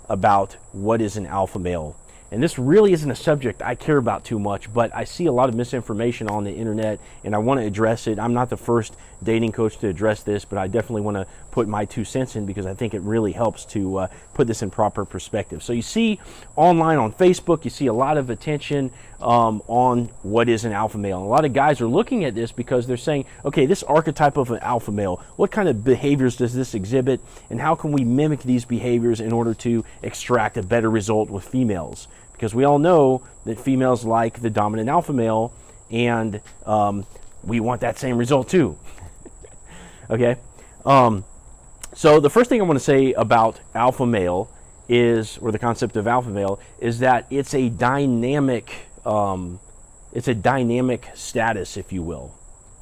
about what is an alpha male. And this really isn't a subject I care about too much, but I see a lot of misinformation on the internet, and I want to address it. I'm not the first dating coach to address this, but I definitely want to put my 2 cents in because I think it really helps to put this in proper perspective. So you see online on Facebook, you see a lot of attention on what is an alpha male. And a lot of guys are looking at this because they're saying, okay, this archetype of an alpha male, what kind of behaviors does this exhibit, and how can we mimic these behaviors in order to extract a better result with females? Because we all know that females like the dominant alpha male, and we want that same result too. Okay? So the first thing I want to say about alpha male is, or the concept of alpha male, is that it's a dynamic status, if you will.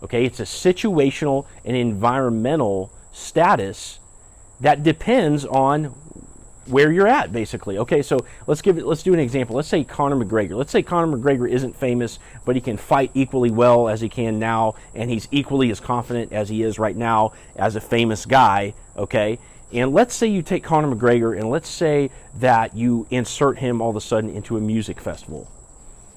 Okay? It's a situational and environmental status that depends on where you're at, basically. Okay, so let's do an example. Let's say Conor McGregor. Let's say Conor McGregor isn't famous, but he can fight equally well as he can now, and he's equally as confident as he is right now as a famous guy, okay? And let's say you take Conor McGregor, and let's say that you insert him all of a sudden into a music festival.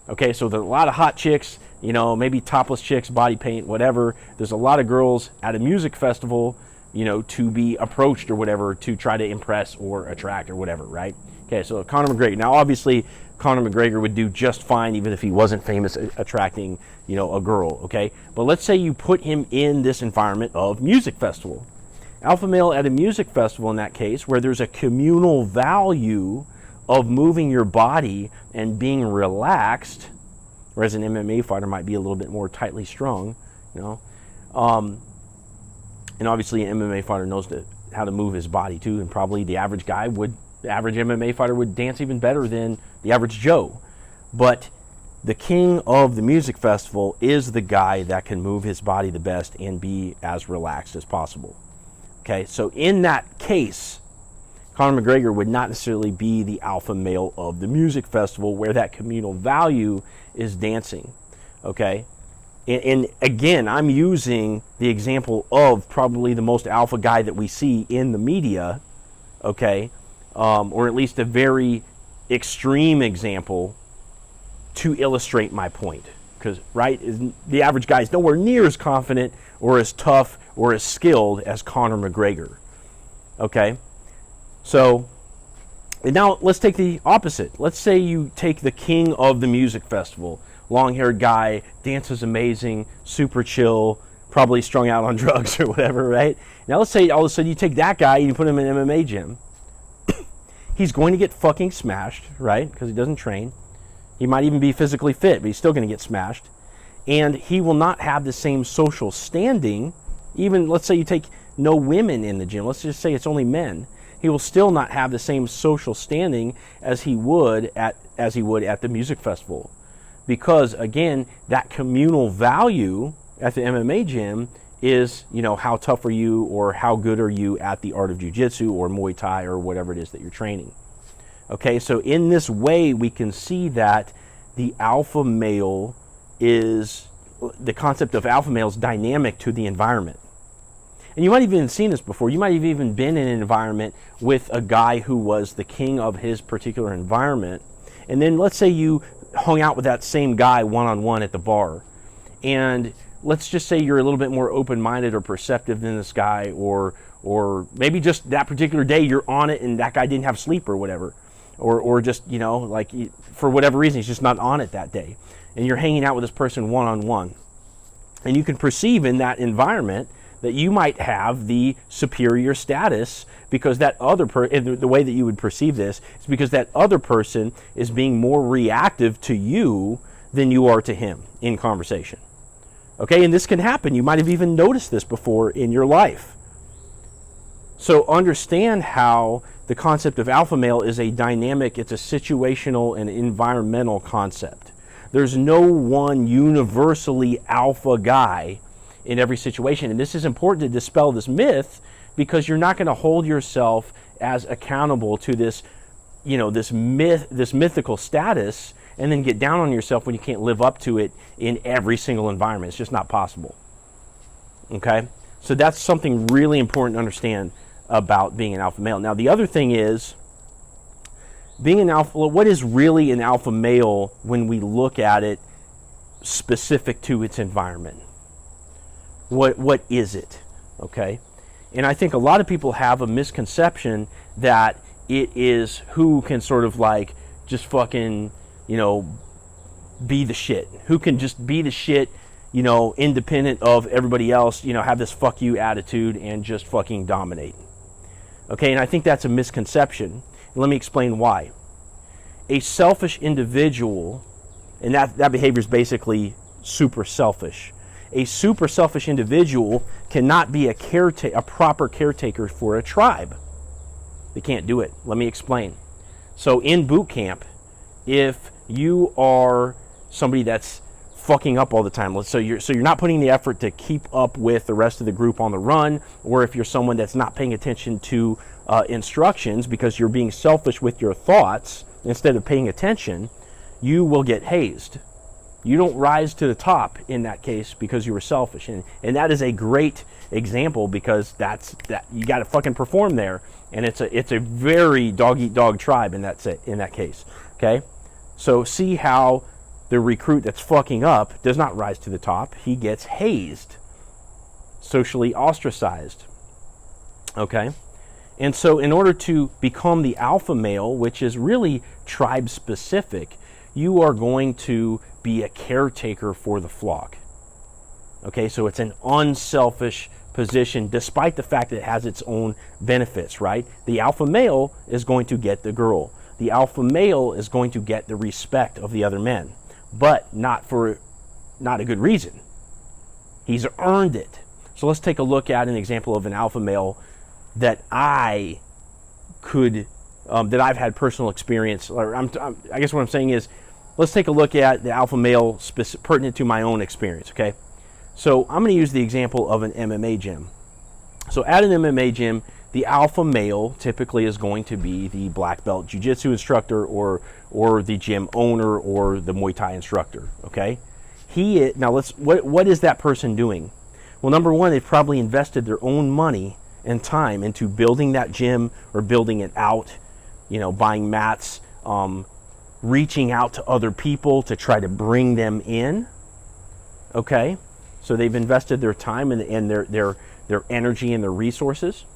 Okay, so there's a lot of hot chicks, you know, maybe topless chicks, body paint, whatever. There's a lot of girls at a music festival, you know, to be approached or whatever, to try to impress or attract or whatever, right? Okay, so Conor McGregor. Now, obviously, Conor McGregor would do just fine even if he wasn't famous attracting, you know, a girl, okay? But let's say you put him in this environment of music festival. Alpha male at a music festival, in that case, where there's a communal value of moving your body and being relaxed, whereas an MMA fighter might be a little bit more tightly strung, you know, and obviously an MMA fighter knows how to move his body too, and probably the average MMA fighter would dance even better than the average Joe. But the king of the music festival is the guy that can move his body the best and be as relaxed as possible. Okay, so in that case, Conor McGregor would not necessarily be the alpha male of the music festival where that communal value is dancing. Okay? And again, I'm using the example of probably the most alpha guy that we see in the media, okay, or at least a very extreme example to illustrate my point. Because, right, the average guy is nowhere near as confident or as tough or as skilled as Conor McGregor, okay? So, and now let's take the opposite. Let's say you take the king of the music festival, long-haired guy, dances amazing, super chill, probably strung out on drugs or whatever, right? Now let's say all of a sudden you take that guy and you put him in an MMA gym. He's going to get fucking smashed, right? Because he doesn't train. He might even be physically fit, but he's still going to get smashed. And he will not have the same social standing. Even, let's say you take no women in the gym. Let's just say it's only men. He will still not have the same social standing as he would at the music festival. Because, again, that communal value at the MMA gym is, you know, how tough are you or how good are you at the art of jiu-jitsu or Muay Thai or whatever it is that you're training. Okay, so in this way, we can see that the alpha male is, the concept of alpha male is dynamic to the environment. And you might have even seen this before. You might have even been in an environment with a guy who was the king of his particular environment. And then let's say you hung out with that same guy one-on-one at the bar. And let's just say you're a little bit more open-minded or perceptive than this guy, or maybe just that particular day you're on it and that guy didn't have sleep or whatever. Or just, you know, like for whatever reason, he's just not on it that day. And you're hanging out with this person one-on-one. And you can perceive in that environment that you might have the superior status because that other person, the way that you would perceive this is because that other person is being more reactive to you than you are to him in conversation. Okay, and this can happen. You might have even noticed this before in your life. So understand how the concept of alpha male is a dynamic, it's a situational and environmental concept. There's no one universally alpha guy in every situation. And this is important to dispel this myth because you're not going to hold yourself as accountable to this, you know, this mythical status and then get down on yourself when you can't live up to it in every single environment. It's just not possible. Okay? So that's something really important to understand about being an alpha male. Now, the other thing is being an alpha, what is really an alpha male when we look at it specific to its environment? What is it? Okay? And I think a lot of people have a misconception that it is who can sort of like just fucking, be the shit. Who can just be the shit, independent of everybody else, have this fuck you attitude and just fucking dominate. Okay, and I think that's a misconception. And let me explain why. A selfish individual, and that behavior is basically super selfish. A super selfish individual cannot be a proper caretaker for a tribe. They can't do it. Let me explain. So in boot camp, if you are somebody that's fucking up all the time, so you're not putting the effort to keep up with the rest of the group on the run, or if you're someone that's not paying attention to instructions because you're being selfish with your thoughts instead of paying attention, you will get hazed. You don't rise to the top in that case because you were selfish. And that is a great example because that you got to fucking perform there. And it's a very dog-eat-dog tribe in that case. Okay? So see how the recruit that's fucking up does not rise to the top. He gets hazed, socially ostracized. Okay? And so in order to become the alpha male, which is really tribe-specific, you are going to be a caretaker for the flock. Okay, so it's an unselfish position despite the fact that it has its own benefits, right? The alpha male is going to get the girl. The alpha male is going to get the respect of the other men, but not a good reason. He's earned it. So let's take a look at an example of an alpha male that I've had personal experience. Or I guess what I'm saying is, let's take a look at the alpha male pertinent to my own experience, okay? So I'm going to use the example of an MMA gym. So at an MMA gym, the alpha male typically is going to be the black belt jiu-jitsu instructor or the gym owner or the Muay Thai instructor, okay? What is that person doing? Well, number one, they've probably invested their own money and time into building that gym or building it out, buying mats, reaching out to other people to try to bring them in. Okay, so they've invested their time and their energy and their resources,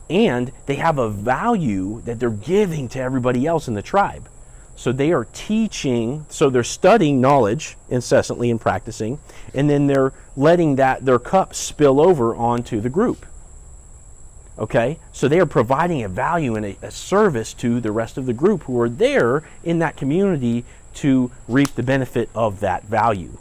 and they have a value that they're giving to everybody else in the tribe. So they are teaching, so they're studying knowledge incessantly and practicing, and then they're letting their cup spill over onto the group. Okay, so they are providing a value and a service to the rest of the group who are there in that community to reap the benefit of that value.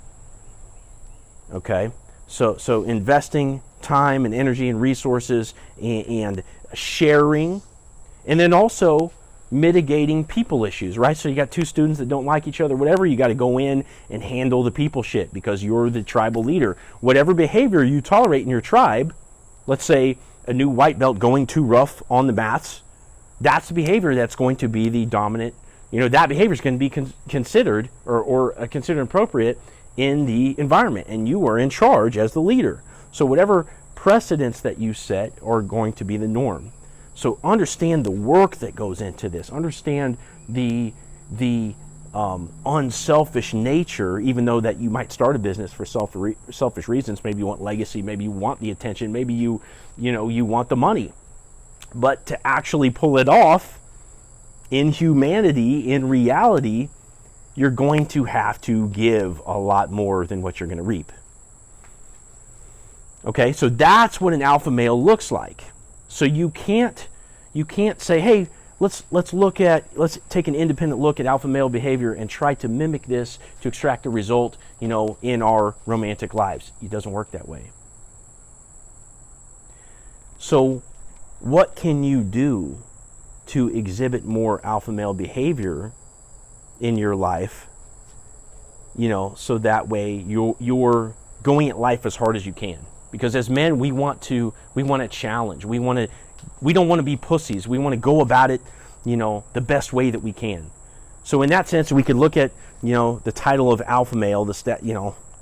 Okay, so investing time and energy and resources and sharing, and then also mitigating people issues, right? So you got two students that don't like each other, whatever, you got to go in and handle the people shit because you're the tribal leader. Whatever behavior you tolerate in your tribe, let's say a new white belt going too rough on the mats, that's the behavior that's going to be the dominant, that behavior is going to be considered or considered appropriate in the environment, and you are in charge as the leader. So whatever precedents that you set are going to be the norm. So understand the work that goes into this. Understand the unselfish nature, even though that you might start a business for selfish reasons. Maybe you want legacy. Maybe you want the attention. Maybe you want the money. But to actually pull it off in humanity, in reality, you're going to have to give a lot more than what you're going to reap. Okay, so that's what an alpha male looks like. So you can't say, hey, let's take an independent look at alpha male behavior and try to mimic this to extract a result, in our romantic lives. It doesn't work that way. So what can you do to exhibit more alpha male behavior in your life, so that way you're going at life as hard as you can? Because as men, we want to challenge. We don't want to be pussies. We want to go about it, the best way that we can. So in that sense, we could look at, the title of alpha male,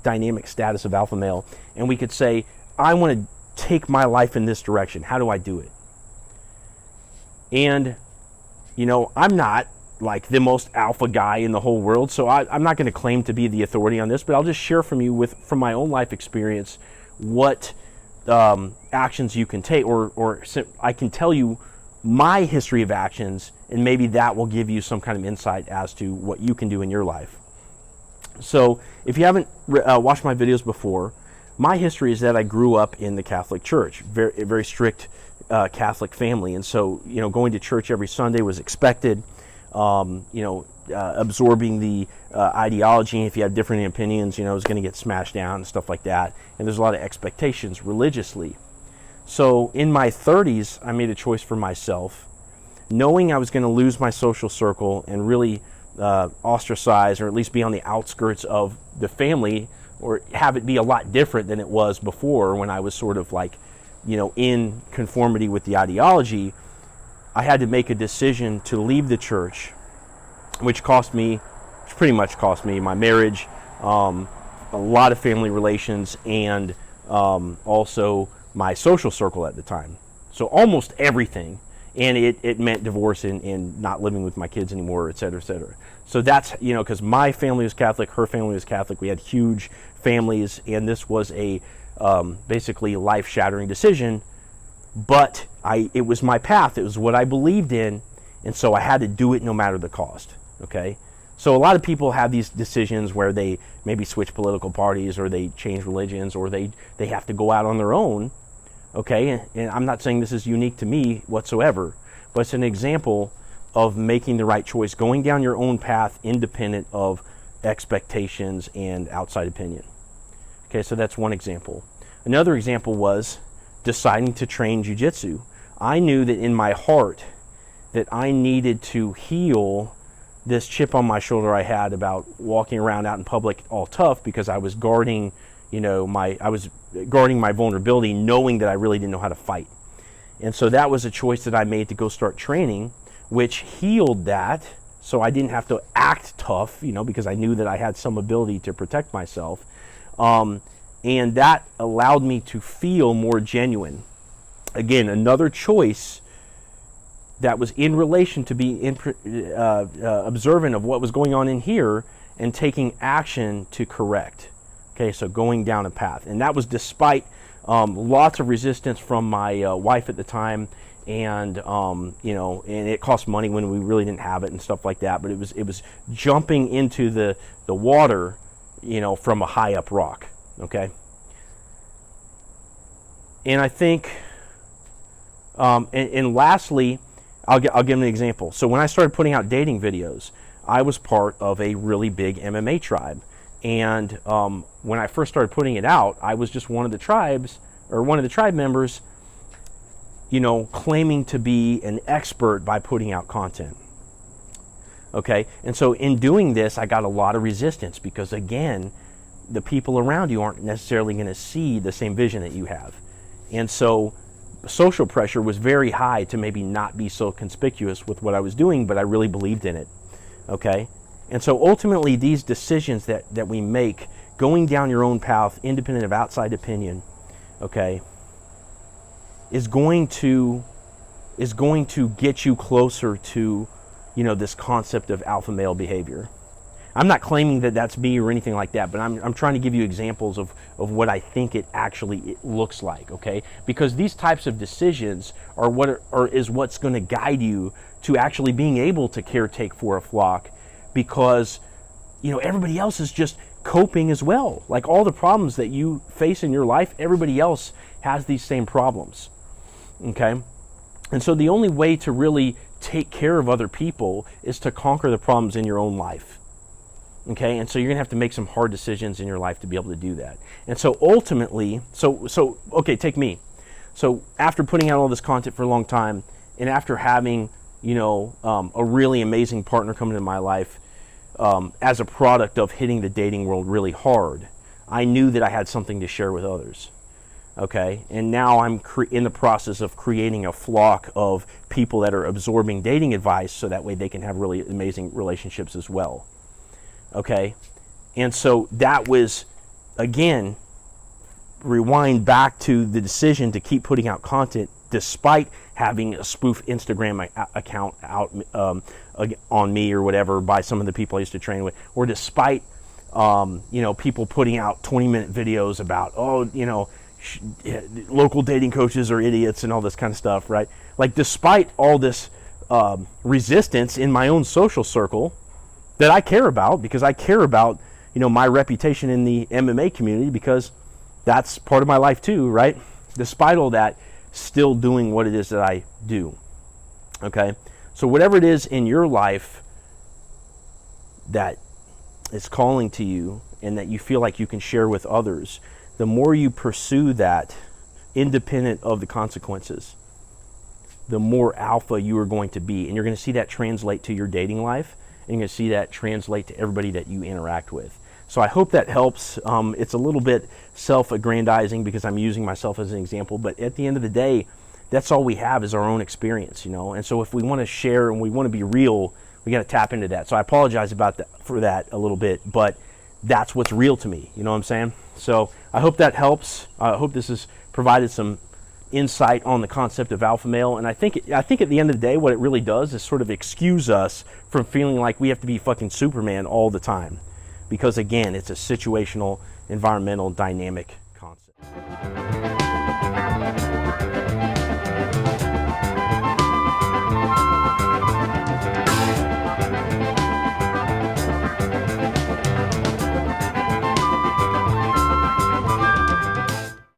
dynamic status of alpha male, and we could say, I want to take my life in this direction. How do I do it? And I'm not like the most alpha guy in the whole world, so I'm not going to claim to be the authority on this, but I'll just share from my own life experience what actions you can take, or I can tell you my history of actions, and maybe that will give you some kind of insight as to what you can do in your life. So if you haven't watched my videos before, my history is that I grew up in the Catholic Church, very strict Catholic family, and so going to church every Sunday was expected. Absorbing the ideology. If you have different opinions, it was going to get smashed down and stuff like that. And there's a lot of expectations religiously. So in my 30s, I made a choice for myself, knowing I was going to lose my social circle and really ostracize, or at least be on the outskirts of the family, or have it be a lot different than it was before when I was sort of like, in conformity with the ideology. I had to make a decision to leave the church, which pretty much cost me my marriage, a lot of family relations, and also my social circle at the time. So almost everything. And it meant divorce and not living with my kids anymore, et cetera, et cetera. So that's, because my family was Catholic, her family was Catholic. We had huge families, and this was a basically life-shattering decision. But it was my path. It was what I believed in, and so I had to do it no matter the cost, okay? So a lot of people have these decisions where they maybe switch political parties, or they change religions, or they have to go out on their own, okay? And I'm not saying this is unique to me whatsoever, but it's an example of making the right choice, going down your own path independent of expectations and outside opinion. Okay, so that's one example. Another example was deciding to train jiu-jitsu. I knew that in my heart that I needed to heal this chip on my shoulder I had about walking around out in public all tough, because I was guarding, my vulnerability, knowing that I really didn't know how to fight. And so that was a choice that I made to go start training, which healed that, so I didn't have to act tough, because I knew that I had some ability to protect myself. And that allowed me to feel more genuine. Again, another choice that was in relation to be observant of what was going on in here and taking action to correct. Okay, so going down a path. And that was despite lots of resistance from my wife at the time, and and it cost money when we really didn't have it and stuff like that. But it was jumping into the water, from a high up rock. Okay. And I think, and lastly, I'll give an example. So when I started putting out dating videos, I was part of a really big MMA tribe. And when I first started putting it out, I was just one of the tribe members, claiming to be an expert by putting out content. Okay. And so in doing this, I got a lot of resistance, because again, the people around you aren't necessarily going to see the same vision that you have. And so social pressure was very high to maybe not be so conspicuous with what I was doing, but I really believed in it. Okay? And so ultimately, these decisions that we make, going down your own path, independent of outside opinion, okay, is going to get you closer to, this concept of alpha male behavior. I'm not claiming that that's me or anything like that, but I'm trying to give you examples of what I think it actually looks like, okay? Because these types of decisions is what's going to guide you to actually being able to caretake for a flock, because, everybody else is just coping as well. Like all the problems that you face in your life, everybody else has these same problems, okay? And so the only way to really take care of other people is to conquer the problems in your own life. Okay, and so you're going to have to make some hard decisions in your life to be able to do that. And so ultimately, okay, take me. So after putting out all this content for a long time, and after having, a really amazing partner come into my life, as a product of hitting the dating world really hard, I knew that I had something to share with others. Okay, and now I'm in the process of creating a flock of people that are absorbing dating advice, so that way they can have really amazing relationships as well. Okay, and so that was, again, rewind back to the decision to keep putting out content despite having a spoof Instagram account out on me or whatever by some of the people I used to train with, or despite people putting out 20-minute videos about, local dating coaches are idiots and all this kind of stuff, right? Like, despite all this resistance in my own social circle that I care about, because I care about, my reputation in the MMA community, because that's part of my life too, right? Despite all that, still doing what it is that I do. Okay? So whatever it is in your life that is calling to you and that you feel like you can share with others, the more you pursue that, independent of the consequences, the more alpha you are going to be. And you're going to see that translate to your dating life, and you're going to see that translate to everybody that you interact with. So I hope that helps. It's a little bit self-aggrandizing because I'm using myself as an example, but at the end of the day, that's all we have is our own experience, And so if we want to share and we want to be real, we got to tap into that. So I apologize for that a little bit, but that's what's real to me. You know what I'm saying? So I hope that helps. I hope this has provided some insight on the concept of alpha male. And I think at the end of the day, what it really does is sort of excuse us from feeling like we have to be fucking Superman all the time. Because again, it's a situational, environmental, dynamic concept.